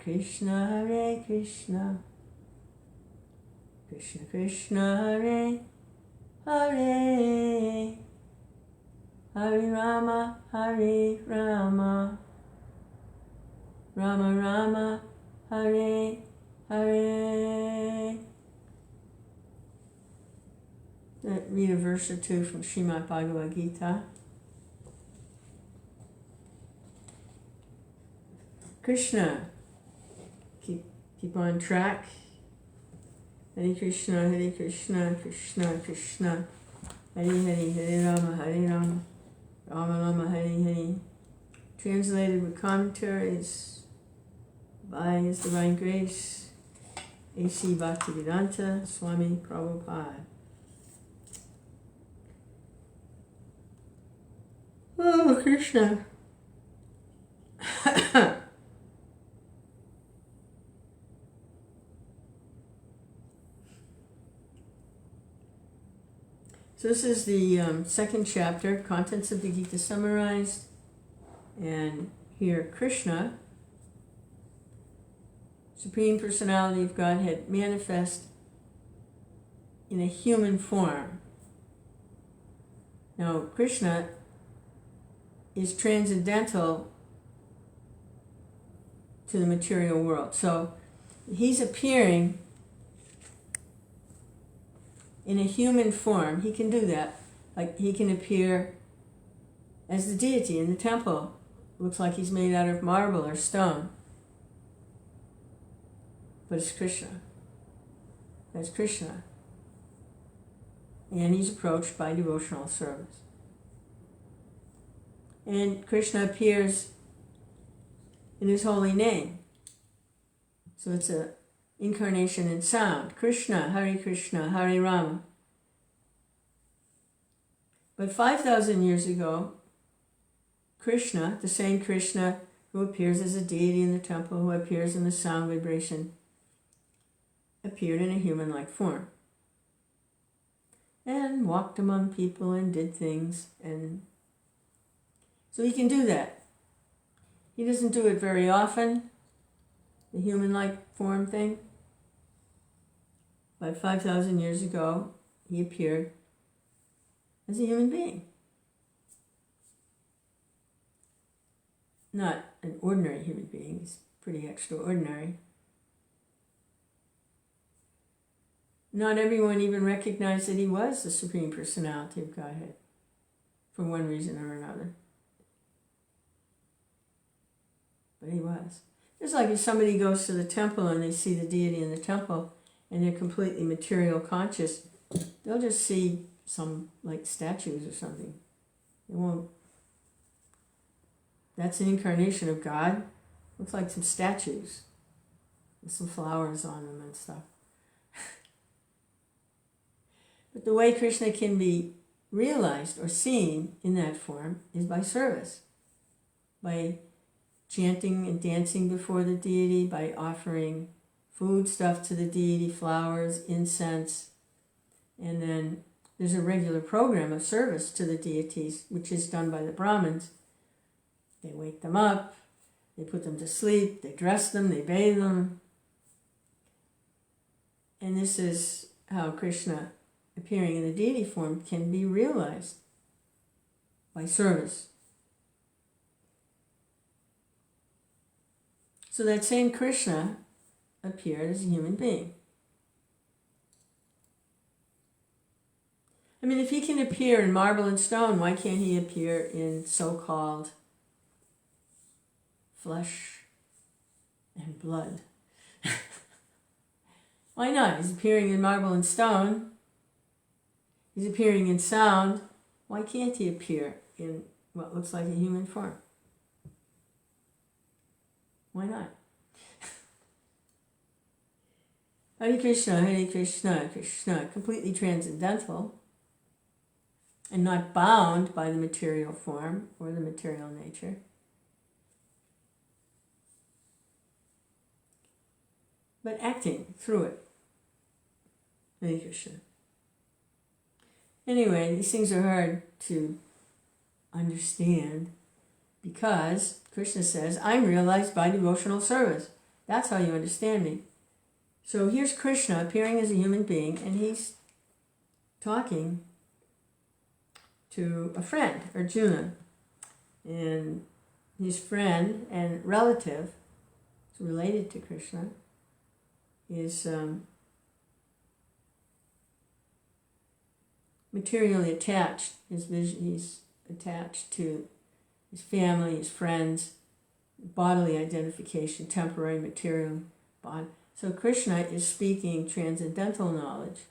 Krishna, Hare Krishna, Krishna Krishna, Hare Hare, Hare Rama, Hare Rama, Rama Rama, Hare Hare. Read a verse or two from Srimad Bhagavad-gītā. Krishna, keep on track. Hare Krishna, Hare Krishna, Krishna Krishna, Hare Hare, Hare Rama, Hare Rama, Rama Rama, Hare Hare. Translated with commentaries by His Divine Grace, A.C. Bhaktivedanta Swami Prabhupada. Oh, Krishna. So this is the second chapter, contents of the Gita summarized. And here Krishna, Supreme Personality of Godhead, manifest in a human form. Now, Krishna is transcendental to the material world. So he's appearing in a human form. He can do that. Like he can appear as the deity in the temple. Looks like he's made out of marble or stone. But it's Krishna. That's Krishna. And he's approached by devotional service. And Krishna appears in his holy name. So it's an incarnation in sound. Krishna, Hare Krishna, Hare Rama. But 5,000 years ago, Krishna, the same Krishna who appears as a deity in the temple, who appears in the sound vibration, appeared in a human-like form. And walked among people and did things. And so he can do that. He doesn't do it very often, the human-like form thing. But 5,000 years ago, he appeared as a human being. Not an ordinary human being, he's pretty extraordinary. Not everyone even recognized that he was the Supreme Personality of Godhead, for one reason or another. But he was. Just like if somebody goes to the temple and they see the deity in the temple and they're completely material conscious, they'll just see some like statues or something. They won't. That's an incarnation of God. Looks like some statues with some flowers on them and stuff. But the way Krishna can be realized or seen in that form is by service, by chanting and dancing before the deity, by offering food stuff to the deity, flowers, incense, and then there's a regular program of service to the deities, which is done by the Brahmins. They wake them up, they put them to sleep, they dress them, they bathe them. And this is how Krishna, appearing in the deity form, can be realized by service. So that same Krishna appeared as a human being. I mean, if he can appear in marble and stone, why can't he appear in so-called flesh and blood? Why not? He's appearing in marble and stone. He's appearing in sound. Why can't he appear in what looks like a human form? Why not? Hare Krishna, Hare Krishna, Krishna, completely transcendental and not bound by the material form or the material nature. But acting through it. Hare Krishna. Anyway, these things are hard to understand because Krishna says, I'm realized by devotional service. That's how you understand me. So here's Krishna appearing as a human being, and he's talking to a friend, Arjuna. And his friend and relative, related to Krishna, is materially attached. He's attached to his family, his friends, bodily identification, temporary material bond. So Krishna is speaking transcendental knowledge,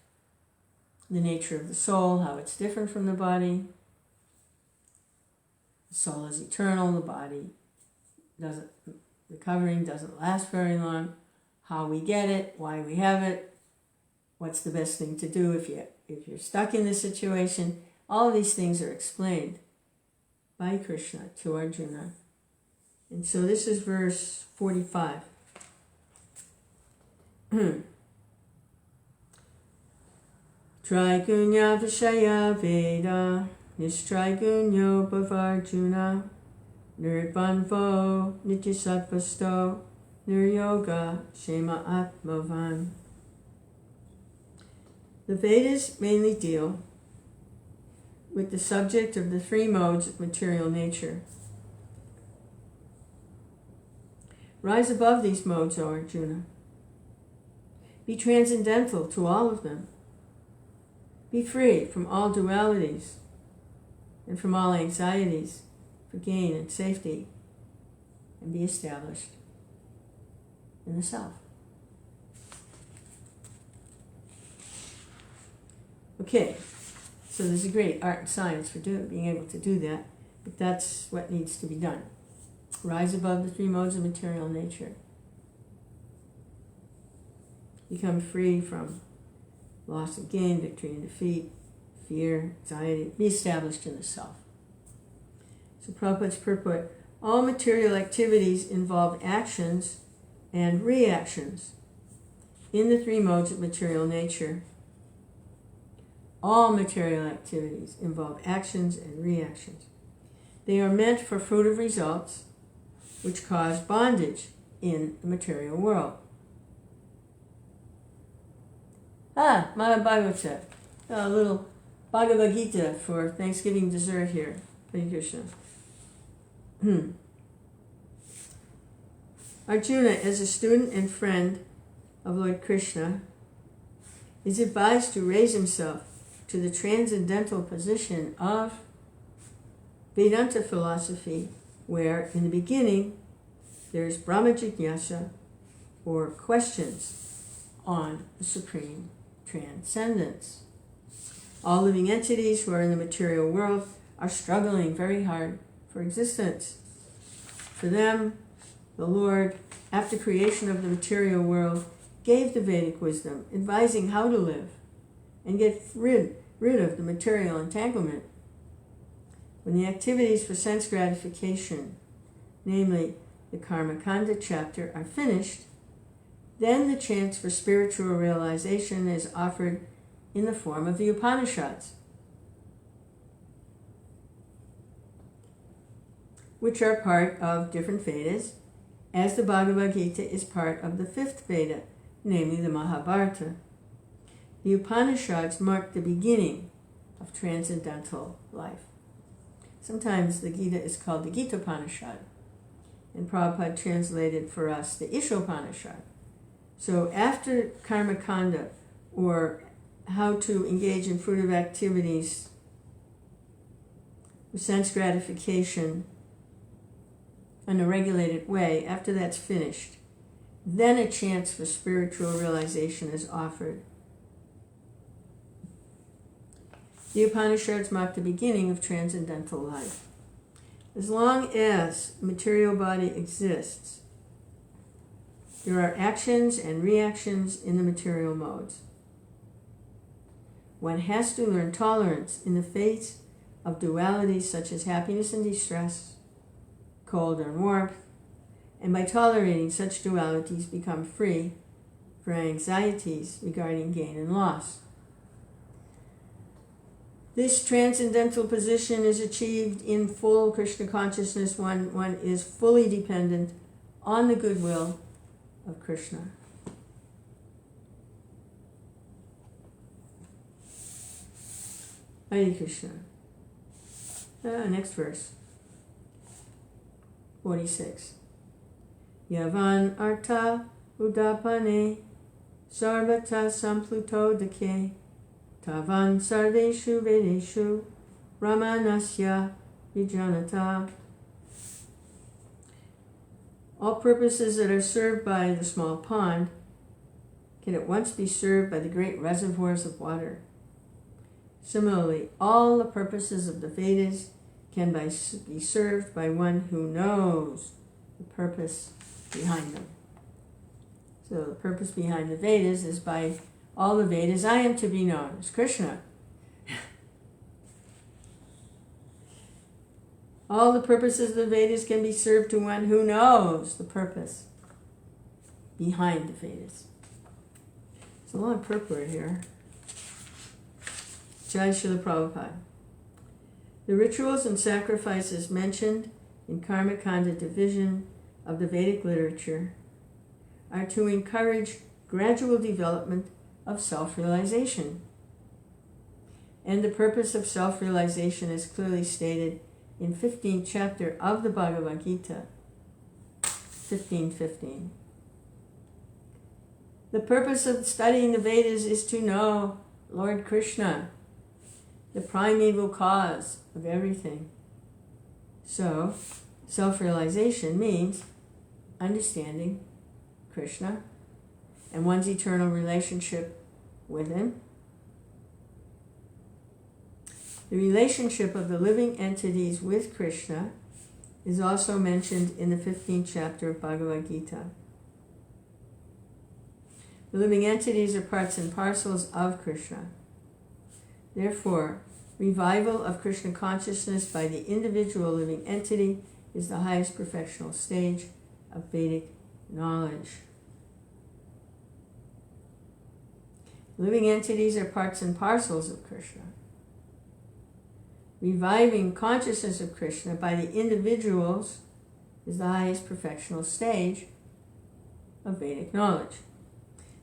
the nature of the soul, how it's different from the body. The soul is eternal, the body recovering doesn't last very long, how we get it, why we have it, what's the best thing to do if you're stuck in this situation. All of these things are explained by Krishna to Arjuna. And so this is verse 45. Trai-guṇya-viṣayā vedā, nistrai-guṇyo bhavārjuna, nirdzvandvo, nitya-sattva-stho, niryoga-kṣema ātmavān. The Vedas mainly deal with the subject of the three modes of material nature. Rise above these modes, O Arjuna. Be transcendental to all of them. Be free from all dualities and from all anxieties for gain and safety, and be established in the self. Okay, so there's a great art and science for being able to do that, but that's what needs to be done. Rise above the three modes of material nature. Become free from loss and gain, victory and defeat, fear, anxiety. Be established in the self. So Prabhupada's purport: all material activities involve actions and reactions in the three modes of material nature. All material activities involve actions and reactions. They are meant for fruitive results, which cause bondage in the material world. Bhagavad-gītā. A little Bhagavad-gītā for Thanksgiving dessert here. Hare Krishna. Arjuna, as a student and friend of Lord Kṛṣṇa, is advised to raise himself to the transcendental position of Vedanta philosophy, where in the beginning there's brahma-jignāsa, or questions on the Supreme Transcendence. All living entities who are in the material world are struggling very hard for existence. For them, the Lord, after creation of the material world, gave the Vedic wisdom, advising how to live and get rid of the material entanglement. When the activities for sense gratification, namely the karma-kāṇḍa chapter, are finished, then the chance for spiritual realization is offered in the form of the Upanishads, which are part of different Vedas, as the Bhagavad-gītā is part of the fifth Veda, namely the Mahabharata. The Upanishads mark the beginning of transcendental life. Sometimes the Gita is called the Gita-upanishad, and Prabhupada translated for us the Isha-upanishad. So after karma-kāṇḍa, or how to engage in fruitive activities with sense gratification in a regulated way, after that's finished, then a chance for spiritual realization is offered. The Upanishads mark the beginning of transcendental life. As long as the material body exists, there are actions and reactions in the material modes. One has to learn tolerance in the face of dualities such as happiness and distress, cold and warmth, and by tolerating such dualities become free from anxieties regarding gain and loss. This transcendental position is achieved in full Krishna consciousness. One is fully dependent on the goodwill of Krishna. Hare Krishna. Next verse. 46. Yavan arta udapane sarvata sampluto dake tavan sarveshu vedeshu ramanasya vijanata. All purposes that are served by the small pond can at once be served by the great reservoirs of water. Similarly, all the purposes of the Vedas can be served by one who knows the purpose behind them. So the purpose behind the Vedas is by all the Vedas, I am to be known as Krishna. All the purposes of the Vedas can be served to one who knows the purpose behind the Vedas. It's a long purport here. Jai Srila Prabhupada. The rituals and sacrifices mentioned in karma-kāṇḍa division of the Vedic literature are to encourage gradual development of self-realization. And the purpose of self-realization is clearly stated in 15th chapter of the Bhagavad-gītā, 15:15. The purpose of studying the Vedas is to know Lord Kṛṣṇa, the primeval cause of everything. So, self-realization means understanding Krishna and one's eternal relationship with him. The relationship of the living entities with Krishna is also mentioned in the 15th chapter of Bhagavad-gītā. The living entities are parts and parcels of Krishna. Therefore, revival of Krishna consciousness by the individual living entity is the highest perfectional stage of Vedic knowledge. Living entities are parts and parcels of Krishna. Reviving consciousness of Krishna by the individuals is the highest perfectional stage of Vedic knowledge.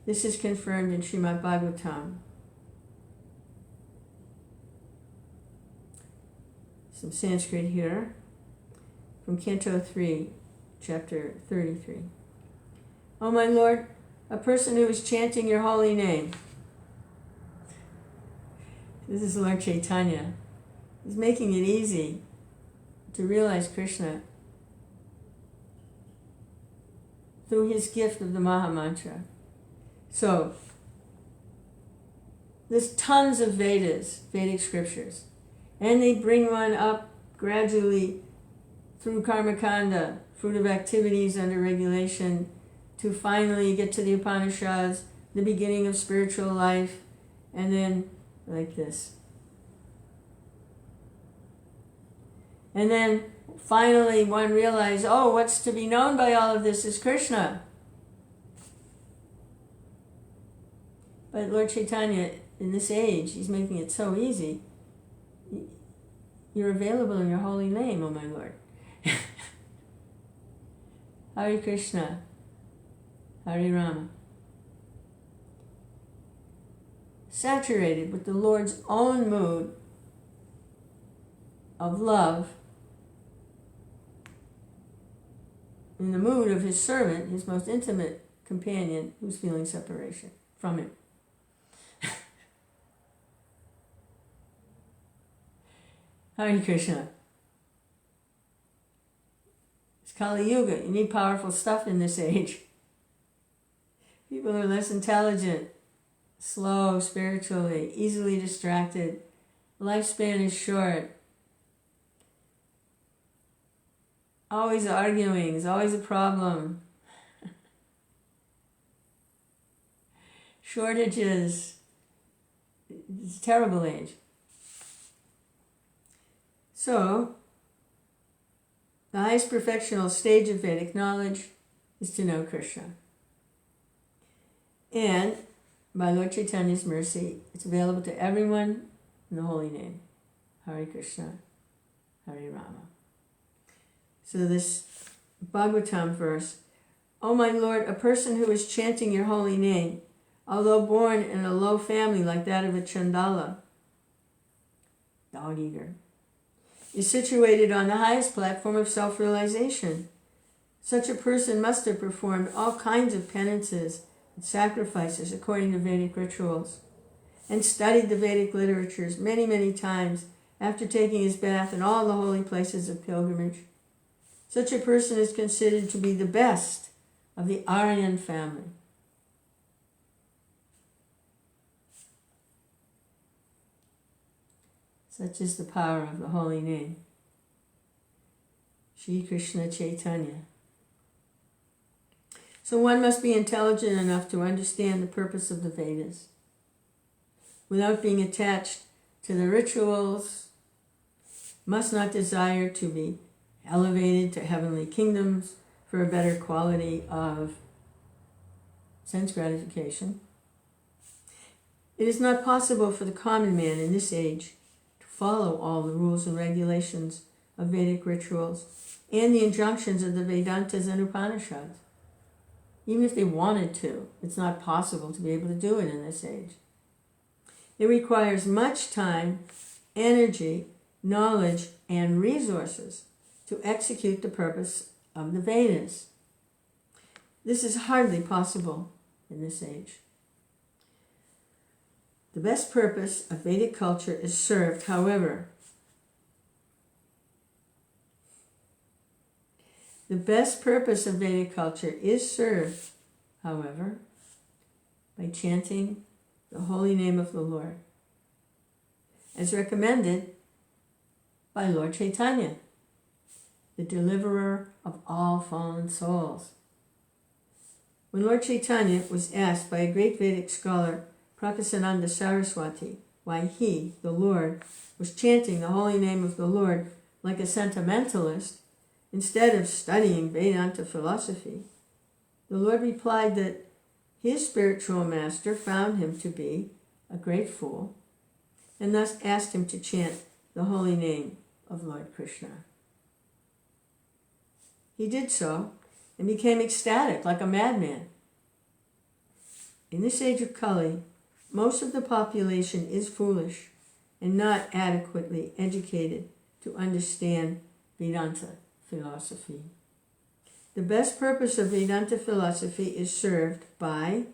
This is confirmed in Srimad Bhagavatam. Some Sanskrit here from Canto 3, chapter 33. O my Lord, a person who is chanting your holy name. This is Lord Chaitanya. He's making it easy to realize Krishna through his gift of the Maha Mantra. So, there's tons of Vedas, Vedic scriptures, and they bring one up gradually through karma-kāṇḍa, fruitive activities under regulation, to finally get to the Upanishads, the beginning of spiritual life, and then like this. And then finally one realizes, oh, what's to be known by all of this is Krishna. But Lord Chaitanya, in this age, he's making it so easy. You're available in your holy name, O my Lord. Hare Krishna, Hare Rama. Saturated with the Lord's own mood of love, in the mood of his servant, his most intimate companion, who's feeling separation from him. Hare Krishna. It's Kali Yuga. You need powerful stuff in this age. People are less intelligent, slow spiritually, easily distracted. Lifespan is short. Always arguing is always a problem. Shortages. It's a terrible age. So, the highest perfectional stage of Vedic knowledge is to know Krishna. And by Lord Chaitanya's mercy, it's available to everyone in the holy name. Hare Krishna, Hare Rama. So this Bhagavatam verse O my Lord, a person who is chanting your holy name, although born in a low family like that of a Chandala, dog-eater, is situated on the highest platform of self-realization. Such a person must have performed all kinds of penances and sacrifices according to Vedic rituals, and studied the Vedic literatures many, many times after taking his bath in all the holy places of pilgrimage. Such a person is considered to be the best of the Aryan family. Such is the power of the holy name, Shri Krishna Chaitanya. So one must be intelligent enough to understand the purpose of the Vedas without being attached to the rituals, must not desire to be elevated to heavenly kingdoms for a better quality of sense gratification. It is not possible for the common man in this age to follow all the rules and regulations of Vedic rituals and the injunctions of the Vedantas and Upanishads. Even if they wanted to, it's not possible to be able to do it in this age. It requires much time, energy, knowledge, and resources to execute the purpose of the Vedas. This is hardly possible in this age. The best purpose of Vedic culture is served, however. The best purpose of Vedic culture is served, however, by chanting the holy name of the Lord, as recommended by Lord Chaitanya, the deliverer of all fallen souls. When Lord Chaitanya was asked by a great Vedic scholar, Prakasananda Saraswati, why he, the Lord, was chanting the holy name of the Lord like a sentimentalist instead of studying Vedanta philosophy, the Lord replied that his spiritual master found him to be a great fool and thus asked him to chant the holy name of Lord Kṛṣṇa. He did so and became ecstatic like a madman. In this age of Kali, most of the population is foolish and not adequately educated to understand Vedanta philosophy. The best purpose of Vedanta philosophy is served by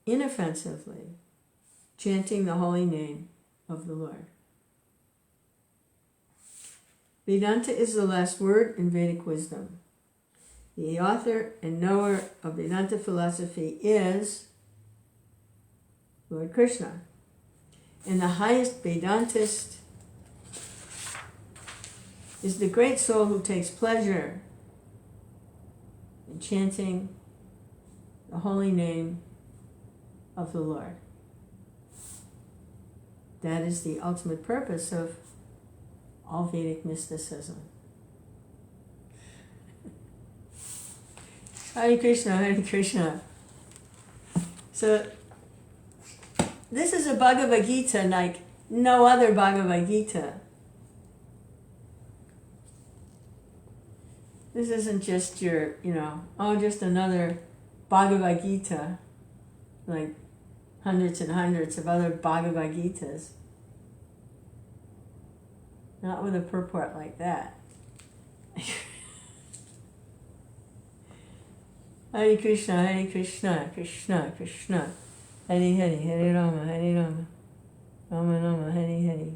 inoffensively chanting the holy name of the Lord. Vedanta is the last word in Vedic wisdom. The author and knower of Vedanta philosophy is Lord Kṛṣṇa, and the highest Vedantist is the great soul who takes pleasure in chanting the holy name of the Lord. That is the ultimate purpose of all Vedic mysticism. Hare Krishna, Hare Krishna. So, this is a Bhagavad-gītā like no other Bhagavad-gītā. This isn't just your, just another Bhagavad-gītā, like hundreds and hundreds of other Bhagavad-gītās. Not with a purport like that. Hare Krishna, Hare Krishna, Krishna Krishna, Hare Hare, Hare Rama, Rama Rama, Hare Hare.